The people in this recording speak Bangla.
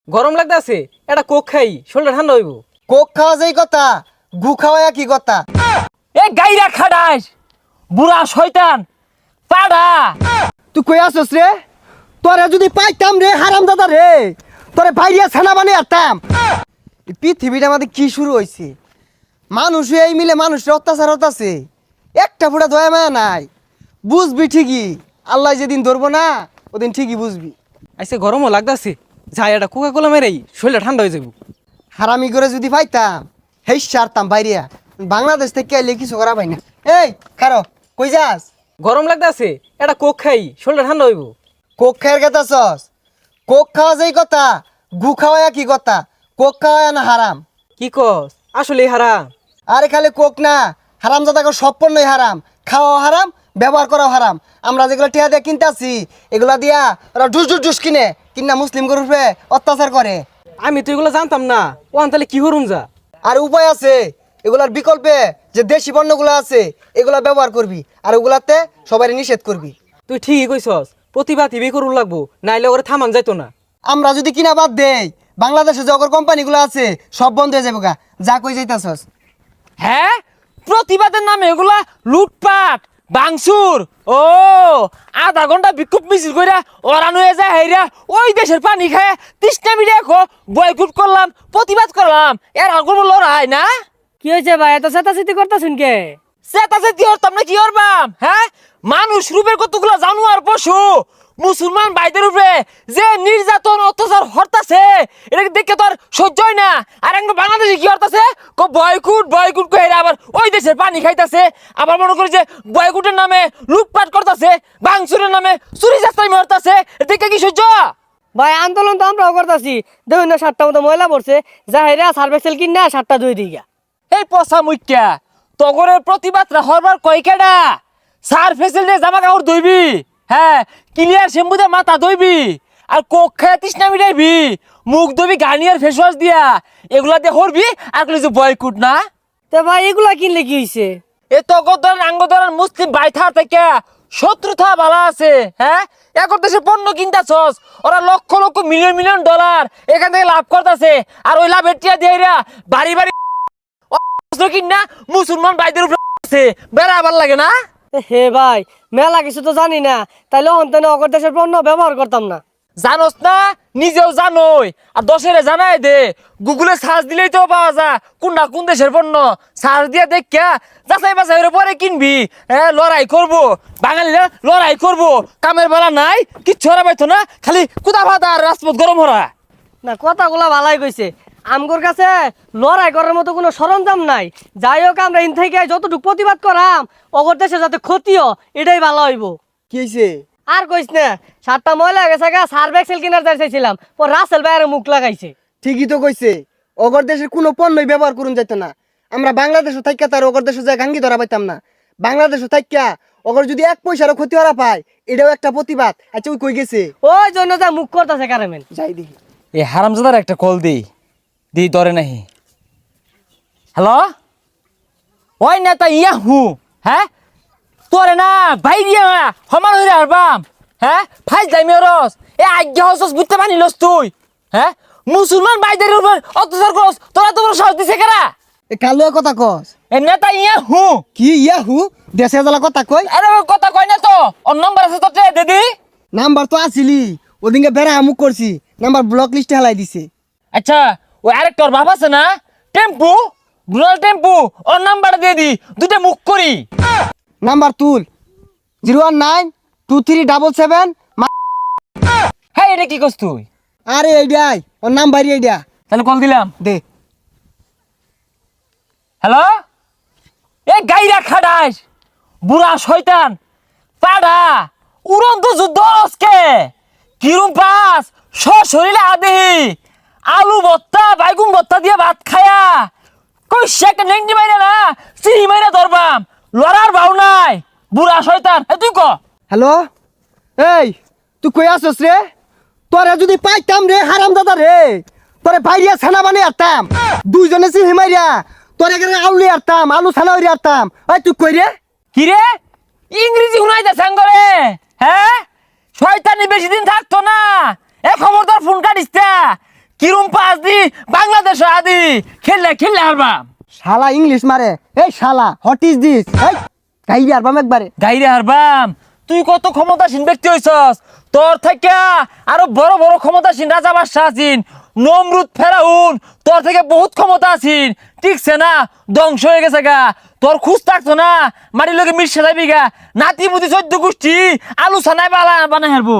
গরম লাগতাছে, এটা কোক খাই, শরীরটা ঠান্ডা হইব। কোক খাওয়া যেই কথা, গু খাওয়া কি কথা? এ গাইরা খাডাস বুড়া শয়তান পাড়া। তুই কই আসছ রে? তোরে যদি পাইতাম রে হারাম দাদা রে, তোরে বাইরিয়া ছানা বানিয়ে আরতাম। এই পৃথিবীটা আমাদের কি শুরু হয়েছে? মানুষ এই মিলে মানুষের অত্যাচার হতাছে, একটা ফুটা দয়া মায়া নাই। বুঝবি ঠিকই, আল্লাহ যেদিন ধরবো না ওদিন ঠিকই বুঝবি। আইসে গরমও লাগতাছে, যাই এটা কোকা কোলা মেরেই শরীরটা ঠান্ডা হয়ে যাব। হারামি করে যদি পাইতাম হেই সারতাম বাইরিয়া। বাংলাদেশ থেকে এলে কিছু করা পাই না। এই খারো, কই যাস? গরম লাগতাছে, এটা কোক খাই, শরীরটা ঠান্ডা হইব। কোক খায়ের কথা সস? কোক খাওয়া যেই কথা, গু খাওয়া কি কথা? কোক খাওয়া না হারাম? কি কস? আসলে হারাম? আরে খালি কোক না, হারাম জাদাকে সব পণ্যই হারাম। খাওয়া হারাম, ব্যবহার করাও হারাম। আমরা যেগুলো টিয়া দিয়ে কিনতে আসি, এগুলা দিয়া ওরা ডুস ডুস ডুস কিনে কিনা মুসলিম গরুপে অত্যাচার করে। আমি তো এগুলো জানতাম না, ওয়ান তাহলে কি হরুম যা। আর উপায় আছে, এগুলার বিকল্পে যে দেশি পণ্যগুলো আছে এগুলা ব্যবহার করবি, আর ওগুলাতে সবাই নিষেধ করবি। তুই ঠিকই কইছস, প্রতিভা টিভি করুন লাগবো, নাইলে ওরে থামান যাইতো না। আমরা যদি কিনা বাদ দেই, বাংলাদেশে যে অগর কোম্পানিগুলো আছে সব বন্ধ হয়ে যাবে গা। যা কই যাইতাছস? হ্যাঁ, প্রতিবাদের নামে এগুলা লুটপাট বাংসুর। ও আধা ঘন্টা বিক্ষোভ মিছিল কইরা ওরান হয়ে যায় হেরা ওই দেশের পানি খায় তৃষ্ণা মিডিয়া খো বয়কুট করলাম, প্রতিবাদ করলাম, এর আর কোনো লড়াই না। কি হয়েছে ভাই, এত চেতাচেতি করতেছেন কে? সেটাছে কি হরতাম না কি হরবাম? হ্যাঁ, মানুষ রূপের কতগুলো জানোয়ার পশু মুসলমান ভাইদের উপরে যে নির্যাতন অত্যাচার হরতাছে, এটাকে দেখে তো আর সহ্য হয় না। আর একদম বাংলাদেশে কি হরতাছে, বয়কুট বয়কুট কই আবার ওই দেশের পানি খাইতাছে, আবার মনে করি যে বয়কুটের নামে লুটপাট করতেছে, বাংসুরের নামে চুরি চাস্তাই মারতাছে, দেখে কি সহ্য? ভাই আন্দোলন তো আমরাও করতেছি, দেখুন না 7টা মতো ময়লা পড়ছে, যা হেরা সার্ভেক্সেল কিন না 7টা ধুই দিগা। এই পচা মুখ্যা তগরের প্রতিবাদরা হরবার কয়কেডা? সার ফেসিলিটি জামা কাপড় ধুইবি, হ্যাঁ ক্লিয়ার শ্যাম্পু দিয়ে মাথা ধুইবি, আর কোক খায় তৃষ্ণা মিটাইবি, মুখ ধুবি গার্নিয়ার ফেস ওয়াশ দিয়া, এগুলা দিয়ে হরবি আর কইলি যে বয়কুট না। তো ভাই এগুলা কিনলে কি হয়েছে? এ তগর আঙ্গদরার মুসলিম বাইথা থেকে শত্রুতা বালা আছে। হ্যাঁ, এখন দেশে পণ্য কিনতাছস, ওরা lakh lakh million million dollar এখান থেকে লাভ করতেছে, আর ওই লাভের টিয়া দিয়ে বাড়ি বাড়ি কিনা মুসলমান ভাইদের উপরে বেড়া আবার লাগে না। হে ভাই, মেলা কিছু তো জানি না, তাইলে অন্তনে অগর দেশের পণ্য ব্যবহার করতাম না। জানোস না, নিজেও জানোই, আর দশেরে জানাই দে, গুগলে সার্চ দিলেই তো পাওয়া যায় কোনটা কোন দেশের পণ্য। সার্চ দিয়ে দেখা যাচাই বাছাই পরে কিনবি। হ্যাঁ, লড়াই করবো, বাঙালিরা লড়াই করবো, কামের বেলা নাই, কিচ্ছু হরা পাইতো না, খালি কুদা ভাতা আর রাজপথ গরম হরা। না, কথাগুলা ভালাই কইছে, আমগোর কাছে লড়াই করার মতো কোনো সরঞ্জাম নাই। যাই হোক, আমরা ইন থেকে যতটুকু প্রতিবাদ করাম অগর দেশে যাতে ক্ষতিও, এটাই ভালো হইব। কি হয়েছে? আর কইস না, 7টা ময়লা গেছে গা, সার্ভেক্সেল কিনার যাই চাইছিলাম, ও রাসেল ভাইয়ের মুখ লাগাইছে। ঠিকই তো কইছে, অগর দেশের কোনো পণ্যই ব্যবহার করুন যাইতো না। আমরা বাংলাদেশও থাইকা তার অগর দেশে যায় গাঙ্গি ধরা পাইতাম না। বাংলাদেশও থাইকা অগর যদি 1 পয়সারও ক্ষতি হরা পায়, এটাও একটা প্রতিবাদ। আচ্ছা ওই কই গেছে? ওই জন্য যা মুখ করতেছে কারেমেন। যাই দেখি। এ হারামজাদার একটা কল দি ধরে নাহি। হ্যালো, ওই নেতা ইয়াহু, হ্যাঁ তোরে না বাইরিয়া সমান হইরে হারবাম। হ্যাঁ, ফাইজ যাইমি রস এ আজ্ঞা হসস বুঝতে পারিলস তুই? হ্যাঁ, মুসলমান ভাইদের উপর অত্যাচার করস, তোরা তো সাহস দিছে কেরা? এ কালো কথা কস? এ নেতা ইয়াহু। কি ইয়াহু? দেশে জ্বালা কথা কই? আরে ওই কথা কই না তো, ওর নম্বর আছে তোর দিদি। নাম্বার তো আসিলি, ওদিনকে বেড়া আমুক করছি, নাম্বার ব্লক লিস্টে হেলাই দিছে। আচ্ছা, ওই আরেকটা ওর বাপ আছে না, টেম্পু, রুরাল টেম্পু, ওর নাম্বার দিয়ে দি, দুটো মুখ করি। নাম্বার তুল, 0192377। হ্যাঁ, এটা কি করছ তুই? আরে এইডাই ওর নাম্বার, এইডা তাহলে কল দিলাম। দে। হ্যালো, এ গাইরা খাডাস বুড়া শয়তান পাড়া, উড়ন্ত যুদ্ধ আজকে কিরম পাস শরীরে আদেহি আলু ভর্তা বাইগুন ভর্তা দিয়ে ভাত খায়া কই শেক নেংটি মাইরা না চিনি মাইরা ধরবাম, লড়ার ভাও নাই বুড়া শয়তান। এ তুই ক। হ্যালো, এই তুই কই আসছ রে? তোরে যদি পাইতাম রে হারাম দাদা রে, তোরে বাইরিয়া ছানা বানিয়ে আরতাম। দুইজনে চিনি মাইরা তোরে এখানে আউলি আরতাম, আলু ছানা হইরে আরতাম। এই তুই কই রে? কি রে, ইংরেজি শুনাইতে সাঙ্গরে? হ্যাঁ, শয়তানি বেশি দিন থাকতো না, এ খবরদার ফোন কাটিস না। কিরম পাস দি বাংলাদেশ আদি খেললে হারবাম শালা ইংলিশ মারে এই শালা হোয়াট ইজ দিস এই গাইরে আরবাম একবারে গাইরে হারবাম তুই কত ক্ষমতাসীন ব্যক্তি হইছস তোর থেকে আরো বড় বড় ক্ষমতাসীন রাজা বাদশাহ আছেন নমরুদ ফেরাউন তোর থেকে বহুত ক্ষমতা আছেন ঠিকছে না ধ্বংস হয়ে গেছে গা তোর খুঁজ থাকতো না মাটির লোকে মিশে যাবি গা নাতি মুতি 14 গোষ্ঠী আলু ছানায় বানাই হারবো